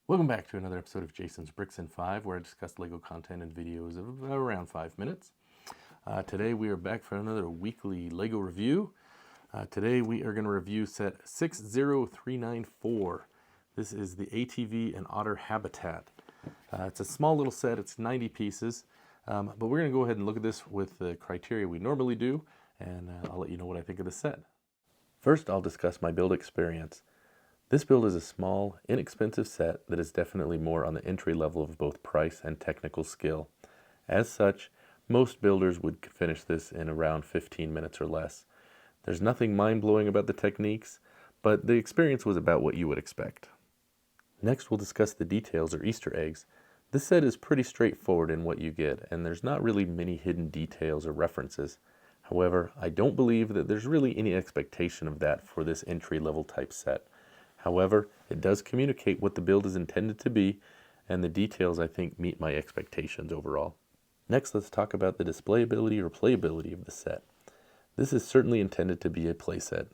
Welcome back to another episode of Jason's Bricks in 5, where I discuss LEGO content and videos of around 5 minutes. Today we are back for another weekly LEGO review. Today we are going to review set 60394. This is the ATV and Otter Habitat. It's a small little set, it's 90 pieces, but we're going to go ahead and look at this with the criteria we normally do, and I'll let you know what I think of the set. First, I'll discuss my build experience. This build is a small, inexpensive set that is definitely more on the entry level of both price and technical skill. As such, most builders would finish this in around 15 minutes or less. There's nothing mind-blowing about the techniques, but the experience was about what you would expect. Next, we'll discuss the details or Easter eggs. This set is pretty straightforward in what you get, and there's not really many hidden details or references. However, I don't believe that there's really any expectation of that for this entry-level type set. However, it does communicate what the build is intended to be, and the details I think meet my expectations overall. Next, let's talk about the displayability or playability of the set. This is certainly intended to be a playset.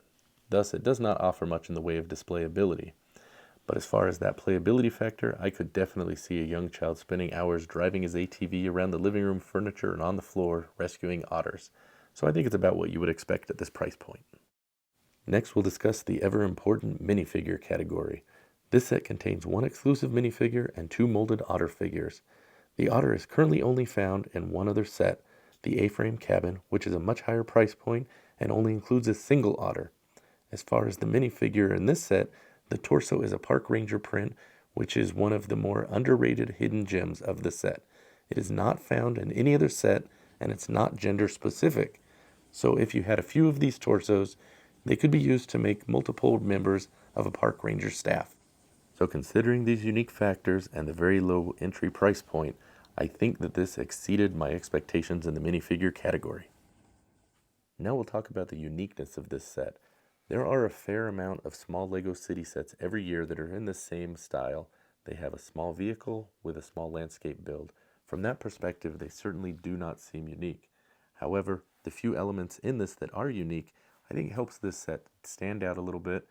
Thus, it does not offer much in the way of displayability. But as far as that playability factor, I could definitely see a young child spending hours driving his ATV around the living room furniture and on the floor, rescuing otters. So I think it's about what you would expect at this price point. Next, we'll discuss the ever-important minifigure category. This set contains one exclusive minifigure and two molded otter figures. The otter is currently only found in one other set, the A-frame cabin, which is a much higher price point and only includes a single otter. As far as the minifigure in this set, the torso is a park ranger print, which is one of the more underrated hidden gems of the set. It is not found in any other set, and it's not gender specific. So if you had a few of these torsos, they could be used to make multiple members of a park ranger staff. So considering these unique factors and the very low entry price point, I think that this exceeded my expectations in the minifigure category. Now we'll talk about the uniqueness of this set. There are a fair amount of small LEGO city sets every year that are in the same style. They have a small vehicle with a small landscape build. From that perspective, they certainly do not seem unique. However, the few elements in this that are unique I think helps this set stand out a little bit,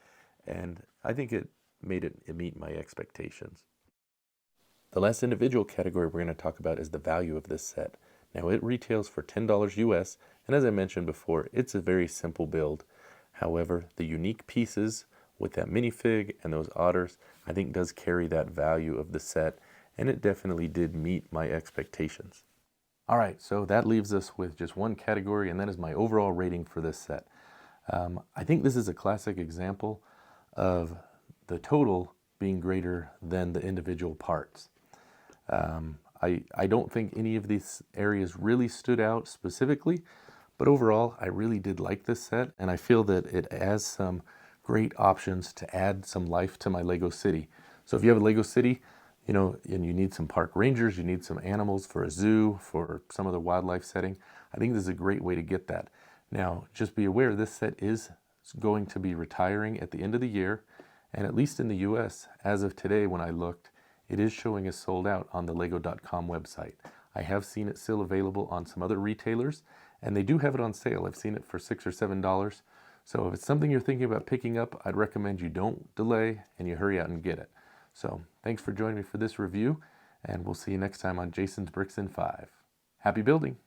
and I think it made it meet my expectations. The last individual category we're going to talk about is the value of this set. Now it retails for $10 US, and as I mentioned before, it's a very simple build. However, the unique pieces with that minifig and those otters, I think does carry that value of the set, and it definitely did meet my expectations. Alright, so that leaves us with just one category, and that is my overall rating for this set. I think this is a classic example of the total being greater than the individual parts. I don't think any of these areas really stood out specifically, but overall I really did like this set, and I feel that it has some great options to add some life to my LEGO city. So if you have a LEGO city, and you need some park rangers, you need some animals for a zoo, for some other wildlife setting, I think this is a great way to get that. Now, just be aware this set is going to be retiring at the end of the year, and at least in the US, as of today when I looked, it is showing as sold out on the lego.com website. I have seen it still available on some other retailers, and they do have it on sale. I've seen it for $6 or $7. So if it's something you're thinking about picking up, I'd recommend you don't delay and you hurry out and get it. So thanks for joining me for this review, and we'll see you next time on Jason's Bricks in 5. Happy building!